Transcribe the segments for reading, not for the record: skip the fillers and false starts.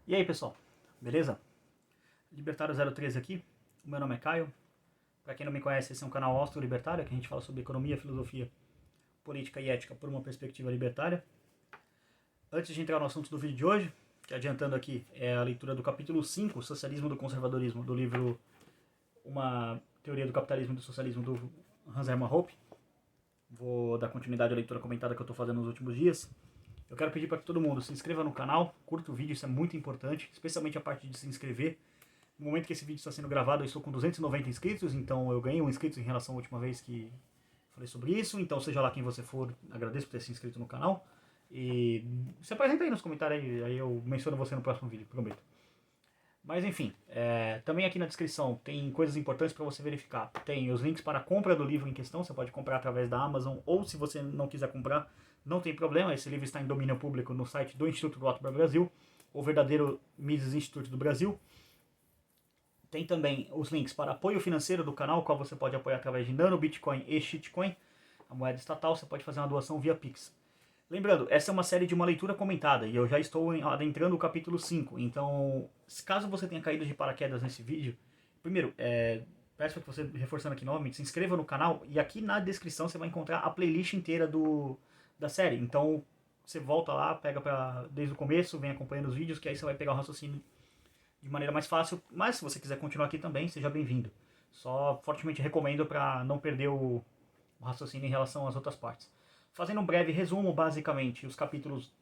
E aí, pessoal, beleza? Libertário 013 aqui, o meu nome é Caio. Para quem não me conhece, esse é um canal austro-libertário que a gente fala sobre economia, filosofia, política e ética por uma perspectiva libertária. Antes de entrar no assunto do vídeo de hoje, que adiantando aqui é a leitura do capítulo 5, Socialismo do Conservadorismo, do livro Uma Teoria do Capitalismo e do Socialismo, do Hans Hermann Hoppe. Vou dar continuidade à leitura comentada que eu estou fazendo nos últimos dias. Eu quero pedir para que todo mundo se inscreva no canal, curta o vídeo, isso é muito importante, especialmente a parte de se inscrever. No momento que esse vídeo está sendo gravado, eu estou com 290 inscritos, então eu ganhei um inscrito em relação à última vez que falei sobre isso. Então, seja lá quem você for, agradeço por ter se inscrito no canal. E se apresenta aí nos comentários, aí eu menciono você no próximo vídeo, prometo. Mas enfim, também aqui na descrição tem coisas importantes para você verificar. Tem os links para a compra do livro em questão, você pode comprar através da Amazon, ou se você não quiser comprar, não tem problema, esse livro está em domínio público no site do Instituto do Otto Brasil, o verdadeiro Mises Instituto do Brasil. Tem também os links para apoio financeiro do canal, qual você pode apoiar através de Nano, Bitcoin e Shitcoin, a moeda estatal, você pode fazer uma doação via Pix. Lembrando, essa é uma série de uma leitura comentada e eu já estou adentrando o capítulo 5, então caso você tenha caído de paraquedas nesse vídeo, primeiro, peço que você, reforçando aqui novamente, se inscreva no canal e aqui na descrição você vai encontrar a playlist inteira da série, então você volta lá, pega desde o começo, vem acompanhando os vídeos, que aí você vai pegar o raciocínio de maneira mais fácil, mas se você quiser continuar aqui também, seja bem-vindo. Só fortemente recomendo para não perder o raciocínio em relação às outras partes. Fazendo um breve resumo, basicamente, os capítulos.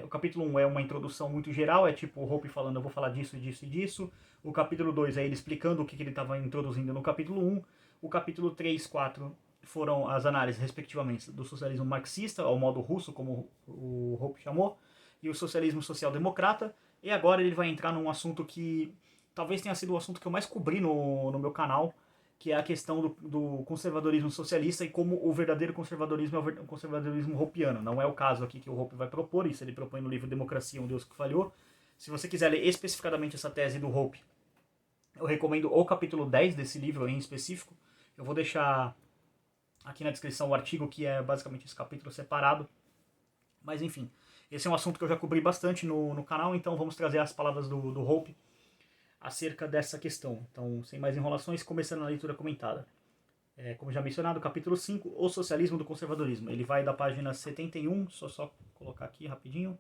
O capítulo 1 é uma introdução muito geral, é tipo o Hoppe falando, eu vou falar disso, disso e disso. O capítulo 2 é ele explicando o que ele estava introduzindo no capítulo 1. O capítulo 3 e 4 foram as análises, respectivamente, do socialismo marxista, ao modo russo, como o Hoppe chamou, e o socialismo social-democrata. E agora ele vai entrar num assunto que talvez tenha sido o assunto que eu mais cobri no meu canal, que é a questão do conservadorismo socialista e como o verdadeiro conservadorismo é o conservadorismo hoppiano. Não é o caso aqui que o Hoppe vai propor, isso ele propõe no livro Democracia, um Deus que Falhou. Se você quiser ler especificadamente essa tese do Hoppe, eu recomendo o capítulo 10 desse livro em específico. Eu vou deixar aqui na descrição o artigo que é basicamente esse capítulo separado. Mas enfim, esse é um assunto que eu já cobri bastante no canal, então vamos trazer as palavras do Hoppe acerca dessa questão. Então, sem mais enrolações, começando a leitura comentada. Como já mencionado, capítulo 5, O Socialismo do Conservadorismo. Ele vai da página 71, só colocar aqui rapidinho,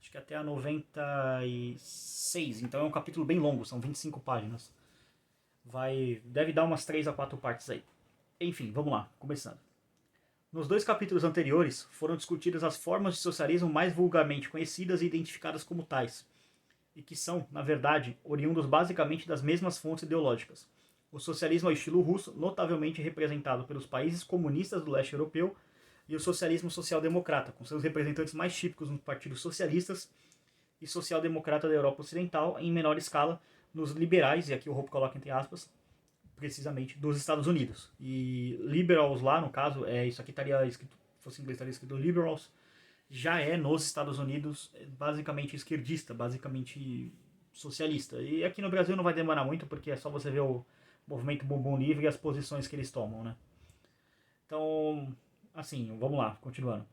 acho que até a 96, então é um capítulo bem longo, são 25 páginas. Deve dar umas 3 a 4 partes aí. Enfim, vamos lá, começando. Nos 2 capítulos anteriores, foram discutidas as formas de socialismo mais vulgarmente conhecidas e identificadas como tais, e que são, na verdade, oriundos basicamente das mesmas fontes ideológicas. O socialismo ao estilo russo, notavelmente representado pelos países comunistas do leste europeu, e o socialismo social-democrata, com seus representantes mais típicos nos partidos socialistas e social-democrata da Europa Ocidental, em menor escala nos liberais, e aqui o Hoppe coloca entre aspas, precisamente, dos Estados Unidos. E liberals lá, no caso, isso aqui estaria escrito, se fosse em inglês estaria escrito liberals, já é nos Estados Unidos basicamente esquerdista, basicamente socialista. E aqui no Brasil não vai demorar muito, porque é só você ver o movimento Bumbum Livre e as posições que eles tomam, né? Então, assim, vamos lá, continuando.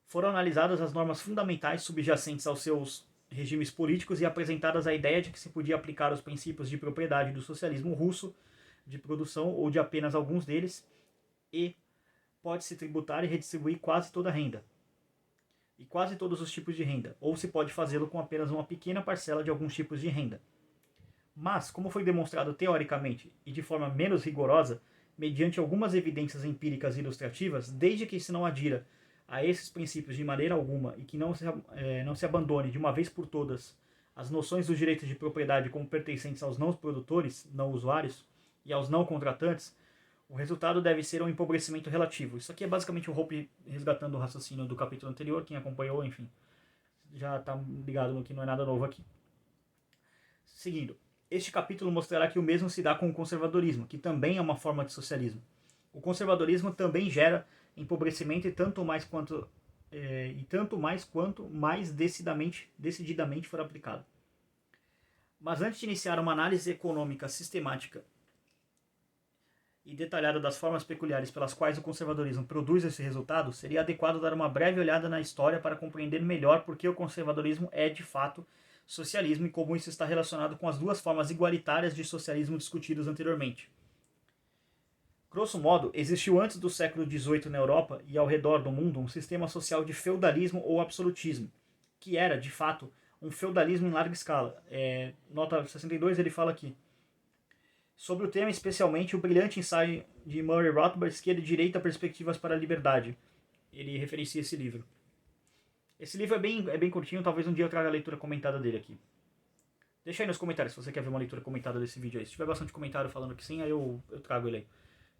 Foram analisadas as normas fundamentais subjacentes aos seus regimes políticos e apresentadas a ideia de que se podia aplicar os princípios de propriedade do socialismo russo, de produção ou de apenas alguns deles, e pode-se tributar e redistribuir quase toda a renda, e quase todos os tipos de renda, ou se pode fazê-lo com apenas uma pequena parcela de alguns tipos de renda. Mas, como foi demonstrado teoricamente e de forma menos rigorosa, mediante algumas evidências empíricas ilustrativas, desde que se não adira a esses princípios de maneira alguma e que não se abandone de uma vez por todas as noções dos direitos de propriedade como pertencentes aos não produtores, não usuários, e aos não contratantes, o resultado deve ser um empobrecimento relativo. Isso aqui é basicamente o Hoppe resgatando o raciocínio do capítulo anterior. Quem acompanhou, enfim, já está ligado no que não é nada novo aqui. Seguindo, este capítulo mostrará que o mesmo se dá com o conservadorismo, que também é uma forma de socialismo. O conservadorismo também gera empobrecimento e tanto mais quanto mais decididamente for aplicado. Mas antes de iniciar uma análise econômica sistemática e detalhada das formas peculiares pelas quais o conservadorismo produz esse resultado, seria adequado dar uma breve olhada na história para compreender melhor por que o conservadorismo é, de fato, socialismo e como isso está relacionado com as duas formas igualitárias de socialismo discutidas anteriormente. Grosso modo, existiu antes do século XVIII na Europa e ao redor do mundo um sistema social de feudalismo ou absolutismo, que era, de fato, um feudalismo em larga escala. Nota 62 ele fala aqui. Sobre o tema, especialmente, o brilhante ensaio de Murray Rothbard, Esquerda e Direita, Perspectivas para a Liberdade. Ele referencia esse livro. Esse livro é bem curtinho, talvez um dia eu traga a leitura comentada dele aqui. Deixa aí nos comentários se você quer ver uma leitura comentada desse vídeo aí. Se tiver bastante comentário falando que sim, aí eu trago ele aí.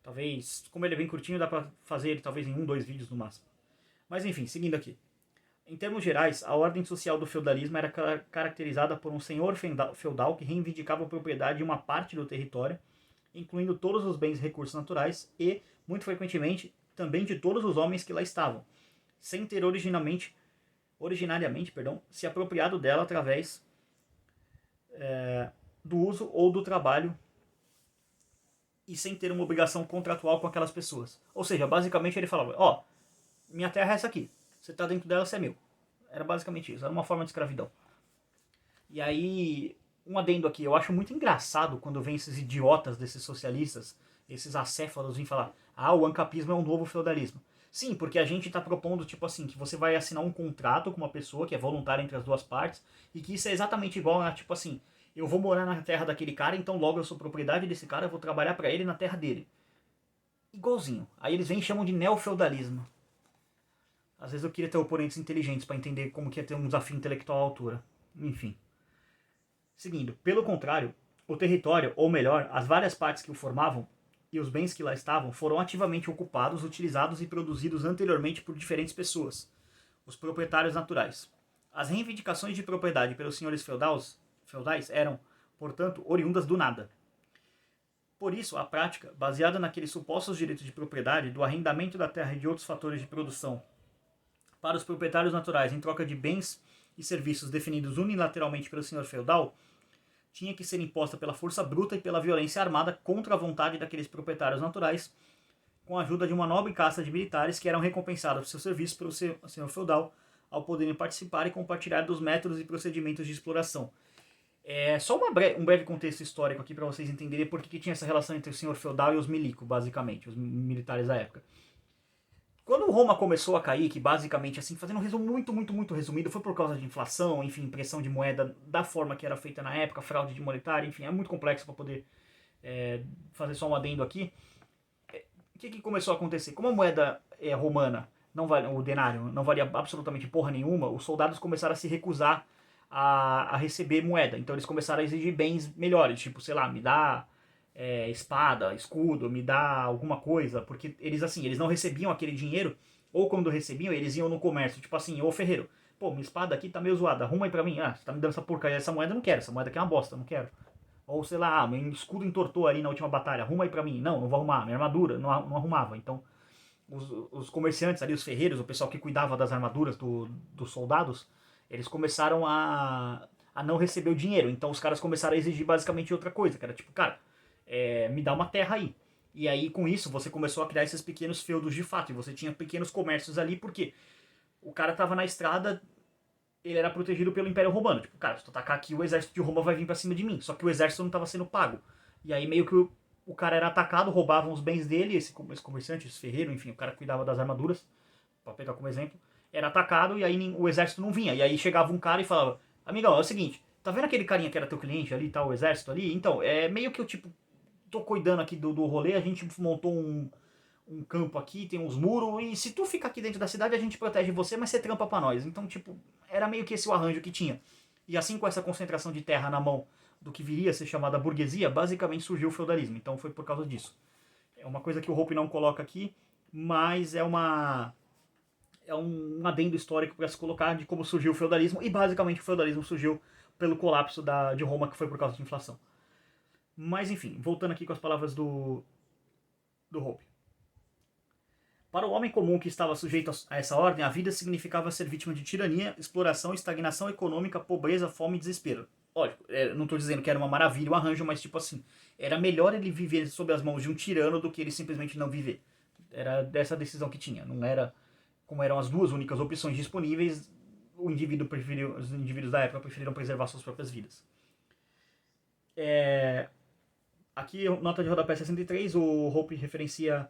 Talvez, como ele é bem curtinho, dá pra fazer ele talvez em 2 vídeos no máximo. Mas enfim, seguindo aqui. Em termos gerais, a ordem social do feudalismo era caracterizada por um senhor feudal que reivindicava a propriedade de uma parte do território, incluindo todos os bens e recursos naturais e, muito frequentemente, também de todos os homens que lá estavam, sem ter originariamente se apropriado dela através do uso ou do trabalho e sem ter uma obrigação contratual com aquelas pessoas. Ou seja, basicamente ele falava, minha terra é essa aqui, você está dentro dela, você é meu. Era basicamente isso, era uma forma de escravidão. E aí, um adendo aqui, eu acho muito engraçado quando vem esses idiotas desses socialistas, esses acéfalos, vêm falar, o ancapismo é um novo feudalismo. Sim, porque a gente está propondo, tipo assim, que você vai assinar um contrato com uma pessoa que é voluntária entre as duas partes, e que isso é exatamente igual a, tipo assim, eu vou morar na terra daquele cara, então logo eu sou propriedade desse cara, eu vou trabalhar para ele na terra dele. Igualzinho. Aí eles vêm e chamam de neofeudalismo. Às vezes eu queria ter oponentes inteligentes para entender como que ia ter um desafio intelectual à altura. Enfim. Seguindo, pelo contrário, o território, ou melhor, as várias partes que o formavam e os bens que lá estavam foram ativamente ocupados, utilizados e produzidos anteriormente por diferentes pessoas, os proprietários naturais. As reivindicações de propriedade pelos senhores feudais eram, portanto, oriundas do nada. Por isso, a prática, baseada naqueles supostos direitos de propriedade, do arrendamento da terra e de outros fatores de produção para os proprietários naturais em troca de bens e serviços definidos unilateralmente pelo senhor feudal, tinha que ser imposta pela força bruta e pela violência armada contra a vontade daqueles proprietários naturais, com a ajuda de uma nobre casta de militares que eram recompensados por seu serviço pelo senhor feudal ao poderem participar e compartilhar dos métodos e procedimentos de exploração. Só um breve contexto histórico aqui para vocês entenderem por que tinha essa relação entre o senhor feudal e os milico, basicamente, os militares da época. Quando Roma começou a cair, que basicamente, assim, fazendo um resumo muito resumido, foi por causa de inflação, enfim, impressão de moeda da forma que era feita na época, fraude de monetária, enfim, é muito complexo para poder fazer só um adendo aqui. O que começou a acontecer? Como a moeda romana, o denário, não valia absolutamente porra nenhuma, os soldados começaram a se recusar a receber moeda. Então eles começaram a exigir bens melhores, tipo, sei lá, me dá espada, escudo, me dá alguma coisa, porque eles não recebiam aquele dinheiro, ou quando recebiam, eles iam no comércio, tipo assim, ô ferreiro, pô, minha espada aqui tá meio zoada, arruma aí pra mim, você tá me dando essa porcaria, essa moeda eu não quero, essa moeda aqui é uma bosta, eu não quero. Ou sei lá, meu escudo entortou ali na última batalha, arruma aí pra mim, não vou arrumar, minha armadura, não arrumava, então os comerciantes ali, os ferreiros, o pessoal que cuidava das armaduras dos soldados, eles começaram a não receber o dinheiro, então os caras começaram a exigir basicamente outra coisa, que era tipo, cara, me dá uma terra aí. E aí, com isso, você começou a criar esses pequenos feudos de fato. E você tinha pequenos comércios ali, porque o cara tava na estrada, ele era protegido pelo Império Romano. Tipo, cara, se tu atacar aqui, o exército de Roma vai vir pra cima de mim. Só que o exército não tava sendo pago. E aí, meio que o cara era atacado, roubavam os bens dele, esse comerciante, esse ferreiro, enfim, o cara que cuidava das armaduras, pra pegar como exemplo, era atacado e aí o exército não vinha. E aí chegava um cara e falava, amigão, é o seguinte, tá vendo aquele carinha que era teu cliente ali, tá, o exército ali? Então, é meio que eu, tipo, tô cuidando aqui do rolê, a gente montou um campo aqui, tem uns muros, e se tu ficar aqui dentro da cidade, a gente protege você, mas você trampa pra nós. Então, tipo, era meio que esse o arranjo que tinha. E assim, com essa concentração de terra na mão do que viria a ser chamada burguesia, basicamente surgiu o feudalismo. Então foi por causa disso. É uma coisa que o Hope não coloca aqui, mas é um adendo histórico para se colocar de como surgiu o feudalismo, e basicamente o feudalismo surgiu pelo colapso de Roma, que foi por causa de inflação. Mas enfim, voltando aqui com as palavras do Hope. Para o homem comum que estava sujeito a essa ordem, a vida significava ser vítima de tirania, exploração, estagnação econômica, pobreza, fome e desespero. Lógico, não estou dizendo que era uma maravilha o arranjo, mas tipo assim, era melhor ele viver sob as mãos de um tirano do que ele simplesmente não viver. Era dessa decisão que tinha, não era como eram as duas únicas opções disponíveis, os indivíduos da época preferiram preservar suas próprias vidas. Aqui, nota de rodapé 63, o Hope referencia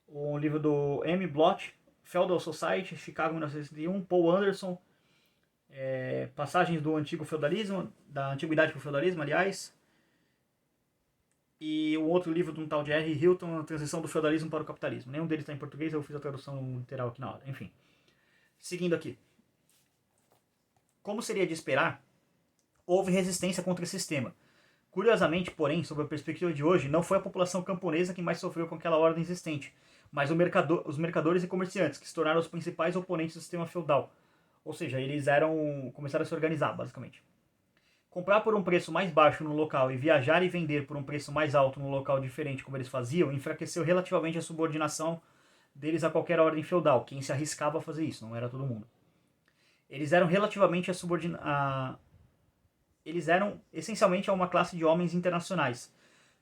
um livro do M. Blott, Feudal Society, Chicago, 1961, Paul Anderson, passagens do antigo feudalismo, da antiguidade para o feudalismo, aliás, e um outro livro de um tal de R. Hilton, A Transição do Feudalismo para o Capitalismo. Nenhum deles está em português, eu fiz a tradução literal aqui na hora. Enfim, seguindo aqui. Como seria de esperar, houve resistência contra esse sistema. Curiosamente, porém, sob a perspectiva de hoje, não foi a população camponesa que mais sofreu com aquela ordem existente, mas os mercadores e comerciantes, que se tornaram os principais oponentes do sistema feudal. Ou seja, eles começaram a se organizar, basicamente. Comprar por um preço mais baixo no local e viajar e vender por um preço mais alto no local diferente, como eles faziam, enfraqueceu relativamente a subordinação deles a qualquer ordem feudal, quem se arriscava a fazer isso, não era todo mundo. Eles eram relativamente Eles eram essencialmente uma classe de homens internacionais,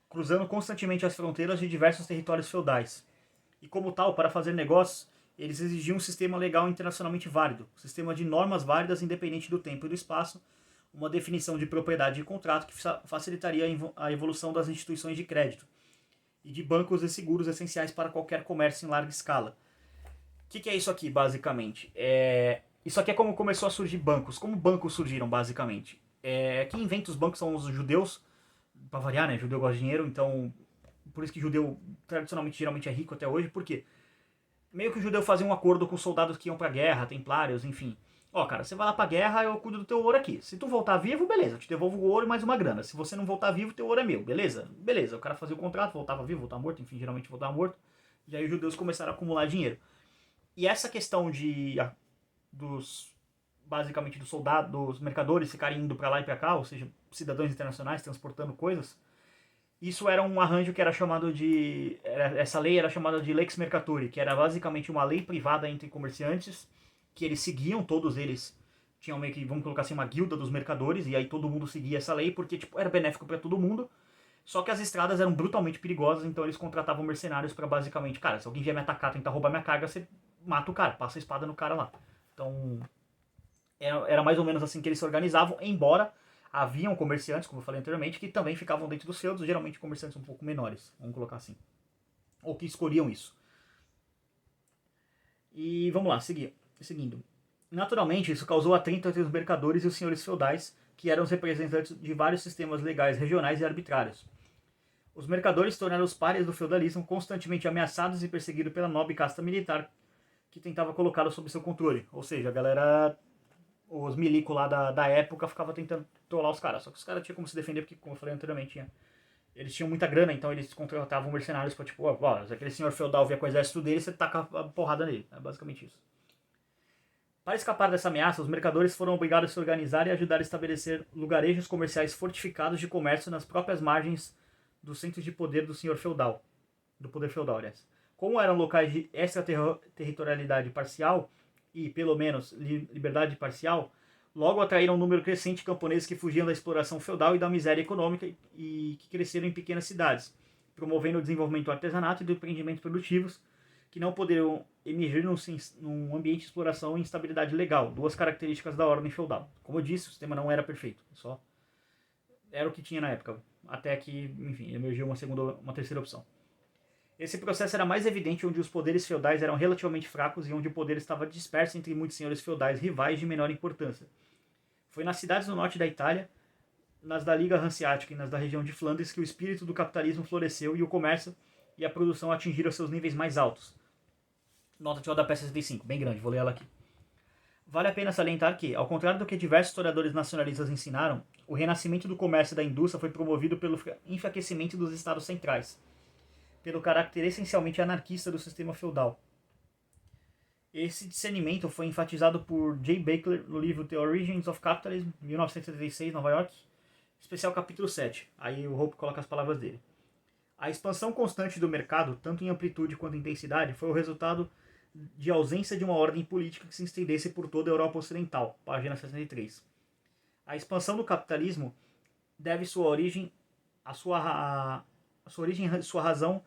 cruzando constantemente as fronteiras de diversos territórios feudais. E como tal, para fazer negócios, eles exigiam um sistema legal internacionalmente válido, um sistema de normas válidas independente do tempo e do espaço, uma definição de propriedade e contrato que facilitaria a evolução das instituições de crédito e de bancos e seguros essenciais para qualquer comércio em larga escala. O que é isso aqui, basicamente? Isso aqui é como começou a surgir bancos. Como bancos surgiram, basicamente? Quem inventa os bancos são os judeus, para variar, né? Judeu gosta de dinheiro, então por isso que judeu tradicionalmente geralmente é rico até hoje, porque meio que o judeu fazia um acordo com os soldados que iam pra guerra, templários, enfim. Ó, cara, você vai lá pra guerra, eu cuido do teu ouro aqui. Se tu voltar vivo, beleza, eu te devolvo o ouro e mais uma grana. Se você não voltar vivo, teu ouro é meu, beleza? Beleza, o cara fazia o contrato, voltava vivo, voltava morto, enfim, geralmente voltava morto. E aí os judeus começaram a acumular dinheiro. E essa questão basicamente dos soldados, dos mercadores ficarem indo pra lá e pra cá, ou seja, cidadãos internacionais transportando coisas, isso era um arranjo que era chamado de... essa lei era chamada de Lex Mercaturi, que era basicamente uma lei privada entre comerciantes, que eles seguiam, todos eles tinham meio que, vamos colocar assim, uma guilda dos mercadores, e aí todo mundo seguia essa lei, porque tipo, era benéfico para todo mundo, só que as estradas eram brutalmente perigosas, então eles contratavam mercenários para basicamente, cara, se alguém vier me atacar, tentar roubar minha carga, você mata o cara, passa a espada no cara lá. Então, era mais ou menos assim que eles se organizavam, embora haviam comerciantes, como eu falei anteriormente, que também ficavam dentro dos feudos, geralmente comerciantes um pouco menores, vamos colocar assim. Ou que escolhiam isso. E vamos lá, seguindo. Naturalmente, isso causou atrito entre os mercadores e os senhores feudais, que eram os representantes de vários sistemas legais regionais e arbitrários. Os mercadores tornaram os párias do feudalismo constantemente ameaçados e perseguidos pela nobre casta militar, que tentava colocá-los sob seu controle. Ou seja, a galera, os milicos lá da época ficavam tentando trollar os caras. Só que os caras tinham como se defender, porque, como eu falei anteriormente, eles tinham muita grana, então eles contratavam mercenários pra, tipo, ó, se aquele senhor feudal vier com o exército dele, você taca a porrada nele. É basicamente isso. Para escapar dessa ameaça, os mercadores foram obrigados a se organizar e ajudar a estabelecer lugarejos comerciais fortificados de comércio nas próprias margens dos centros de poder do senhor feudal. Do poder feudal, aliás. Como eram locais de extraterritorialidade parcial e, pelo menos, liberdade parcial, logo atraíram um número crescente de camponeses que fugiam da exploração feudal e da miséria econômica e que cresceram em pequenas cidades, promovendo o desenvolvimento do artesanato e do empreendimentos produtivos, que não poderiam emergir num ambiente de exploração e instabilidade legal, duas características da ordem feudal. Como eu disse, o sistema não era perfeito, só era o que tinha na época, até que, enfim, emergiu uma terceira opção. Esse processo era mais evidente onde os poderes feudais eram relativamente fracos e onde o poder estava disperso entre muitos senhores feudais rivais de menor importância. Foi nas cidades do norte da Itália, nas da Liga Hanseática e nas da região de Flandres que o espírito do capitalismo floresceu e o comércio e a produção atingiram seus níveis mais altos. Nota de rodapé 65, bem grande, vou ler ela aqui. Vale a pena salientar que, ao contrário do que diversos historiadores nacionalistas ensinaram, o renascimento do comércio e da indústria foi promovido pelo enfraquecimento dos estados centrais, pelo caráter essencialmente anarquista do sistema feudal. Esse discernimento foi enfatizado por J. Baker no livro The Origins of Capitalism, 1976, Nova York, especial capítulo 7. Aí o Hope coloca as palavras dele. A expansão constante do mercado, tanto em amplitude quanto em intensidade, foi o resultado de ausência de uma ordem política que se estendesse por toda a Europa Ocidental, página 63. A expansão do capitalismo deve sua origem sua razão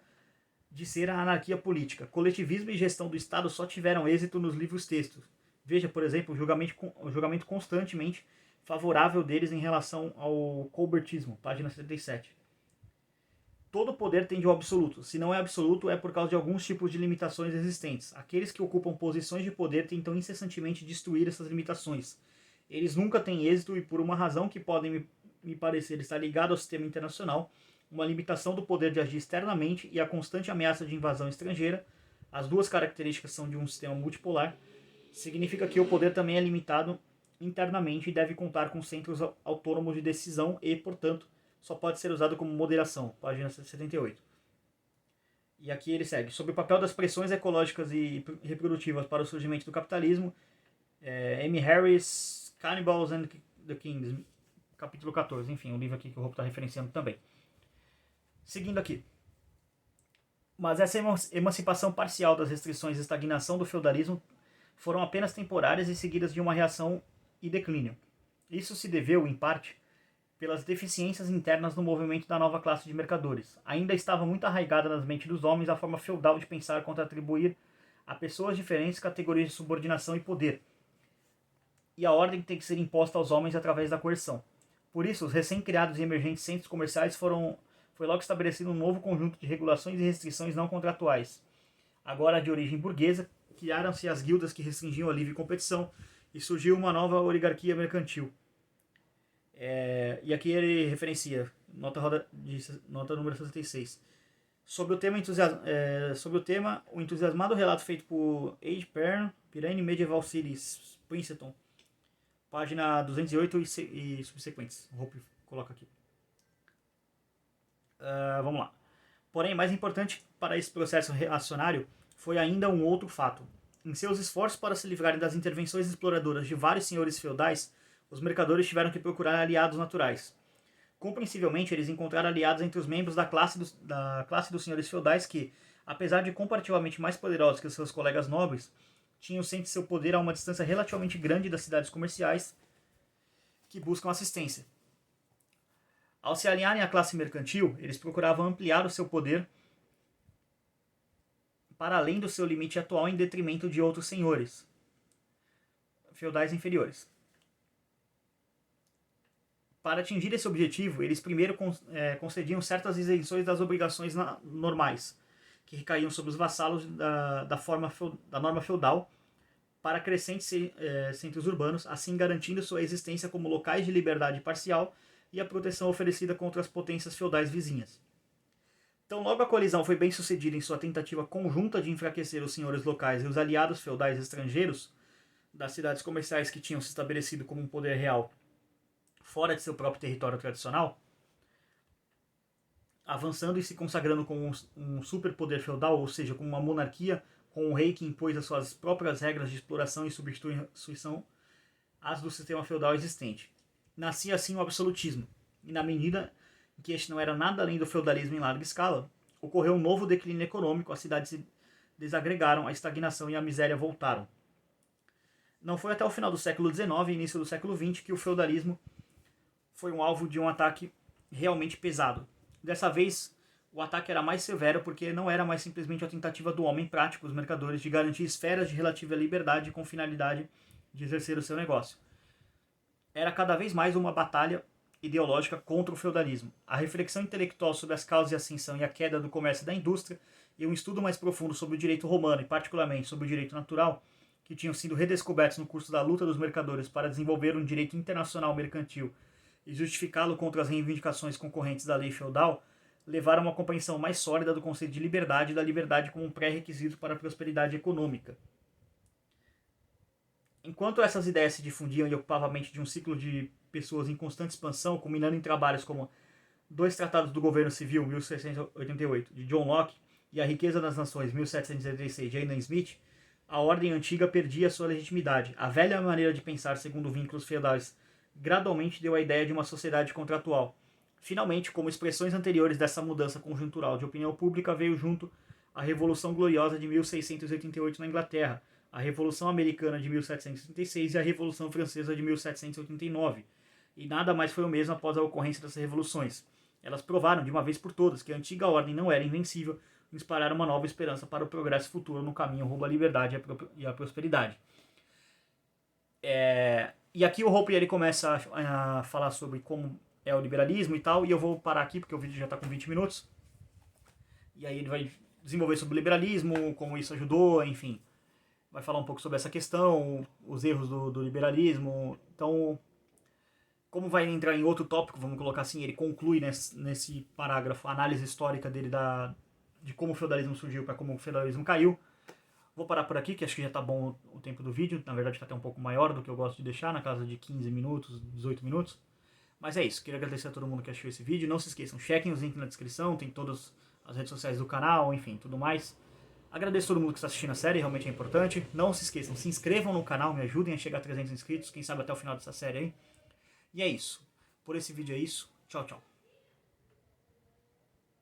de ser a anarquia política. Coletivismo e gestão do Estado só tiveram êxito nos livros textos, Veja, por exemplo, o julgamento constantemente favorável deles em relação ao colbertismo, página 77. Todo poder tende ao absoluto. Se não é absoluto, é por causa de alguns tipos de limitações existentes. Aqueles que ocupam posições de poder tentam incessantemente destruir essas limitações. Eles nunca têm êxito e, por uma razão que pode me parecer estar ligada ao sistema internacional, uma limitação do poder de agir externamente e a constante ameaça de invasão estrangeira, as duas características são de um sistema multipolar, significa que o poder também é limitado internamente e deve contar com centros autônomos de decisão e, portanto, só pode ser usado como moderação, página 78. E aqui ele segue. Sobre o papel das pressões ecológicas e reprodutivas para o surgimento do capitalismo, M. Harris, Cannibals and the Kings, capítulo 14. Enfim, o livro aqui que o Hope está referenciando também. Seguindo aqui. Mas essa emancipação parcial das restrições e estagnação do feudalismo foram apenas temporárias e seguidas de uma reação e declínio. Isso se deveu, em parte, pelas deficiências internas no movimento da nova classe de mercadores. Ainda estava muito arraigada nas mentes dos homens a forma feudal de pensar contra atribuir a pessoas diferentes categorias de subordinação e poder. E a ordem tem que ser imposta aos homens através da coerção. Por isso, os recém-criados e emergentes centros comerciais foi logo estabelecido um novo conjunto de regulações e restrições não contratuais. Agora de origem burguesa, criaram-se as guildas que restringiam a livre competição e surgiu uma nova oligarquia mercantil. E aqui ele referencia, nota número 66. Sobre o tema, o entusiasmado relato feito por H. Pirine Medieval Cities, Princeton, página 208 e subsequentes. O Hope coloca aqui. Vamos lá. Porém, mais importante para esse processo reacionário foi ainda um outro fato. Em seus esforços para se livrarem das intervenções exploradoras de vários senhores feudais, os mercadores tiveram que procurar aliados naturais. Compreensivelmente, eles encontraram aliados entre os membros da classe dos senhores feudais que, apesar de comparativamente mais poderosos que os seus colegas nobres, tinham sempre seu poder a uma distância relativamente grande das cidades comerciais que buscam assistência. Ao se alinharem à classe mercantil, eles procuravam ampliar o seu poder para além do seu limite atual em detrimento de outros senhores feudais inferiores. Para atingir esse objetivo, eles primeiro concediam certas isenções das obrigações normais, que recaíam sobre os vassalos da norma feudal, para crescentes centros urbanos, assim garantindo sua existência como locais de liberdade parcial e a proteção oferecida contra as potências feudais vizinhas. Então, logo a coalizão foi bem sucedida em sua tentativa conjunta de enfraquecer os senhores locais e os aliados feudais estrangeiros das cidades comerciais que tinham se estabelecido como um poder real fora de seu próprio território tradicional, avançando e se consagrando como um superpoder feudal, ou seja, como uma monarquia com um rei que impôs as suas próprias regras de exploração e substituição às do sistema feudal existente. Nascia assim o absolutismo, e na medida em que este não era nada além do feudalismo em larga escala, ocorreu um novo declínio econômico, as cidades se desagregaram, a estagnação e a miséria voltaram. Não foi até o final do século XIX e início do século XX que o feudalismo foi um alvo de um ataque realmente pesado. Dessa vez, o ataque era mais severo porque não era mais simplesmente a tentativa do homem prático, os mercadores, de garantir esferas de relativa liberdade com finalidade de exercer o seu negócio. Era cada vez mais uma batalha ideológica contra o feudalismo. A reflexão intelectual sobre as causas de ascensão e a queda do comércio e da indústria e um estudo mais profundo sobre o direito romano e particularmente sobre o direito natural, que tinham sido redescobertos no curso da luta dos mercadores para desenvolver um direito internacional mercantil e justificá-lo contra as reivindicações concorrentes da lei feudal, levaram a uma compreensão mais sólida do conceito de liberdade e da liberdade como um pré-requisito para a prosperidade econômica. Enquanto essas ideias se difundiam e ocupavam a mente de um ciclo de pessoas em constante expansão, culminando em trabalhos como Dois Tratados do Governo Civil, 1688, de John Locke, e A Riqueza das Nações, 1786, de Adam Smith, a ordem antiga perdia sua legitimidade. A velha maneira de pensar segundo vínculos feudais gradualmente deu a ideia de uma sociedade contratual. Finalmente, como expressões anteriores dessa mudança conjuntural de opinião pública, veio junto a Revolução Gloriosa de 1688 na Inglaterra, a Revolução Americana de 1736 e a Revolução Francesa de 1789. E nada mais foi o mesmo após a ocorrência dessas revoluções. Elas provaram, de uma vez por todas, que a antiga ordem não era invencível e inspiraram uma nova esperança para o progresso futuro no caminho rumo à liberdade e à prosperidade. E aqui o Hoppe ele começa a falar sobre como é o liberalismo e tal, e eu vou parar aqui porque o vídeo já está com 20 minutos. E aí ele vai desenvolver sobre o liberalismo, como isso ajudou, enfim. Vai falar um pouco sobre essa questão, os erros do liberalismo. Então, como vai entrar em outro tópico, vamos colocar assim, ele conclui nesse parágrafo a análise histórica dele de como o feudalismo surgiu para como o feudalismo caiu. Vou parar por aqui, que acho que já está bom o tempo do vídeo. Na verdade está até um pouco maior do que eu gosto de deixar, na casa de 15 minutos, 18 minutos. Mas é isso, queria agradecer a todo mundo que assistiu esse vídeo. Não se esqueçam, chequem os links na descrição, tem todas as redes sociais do canal, enfim, tudo mais. Agradeço a todo mundo que está assistindo a série, realmente é importante. Não se esqueçam, se inscrevam no canal, me ajudem a chegar a 300 inscritos, quem sabe até o final dessa série aí. E é isso. Por esse vídeo é isso. Tchau, tchau.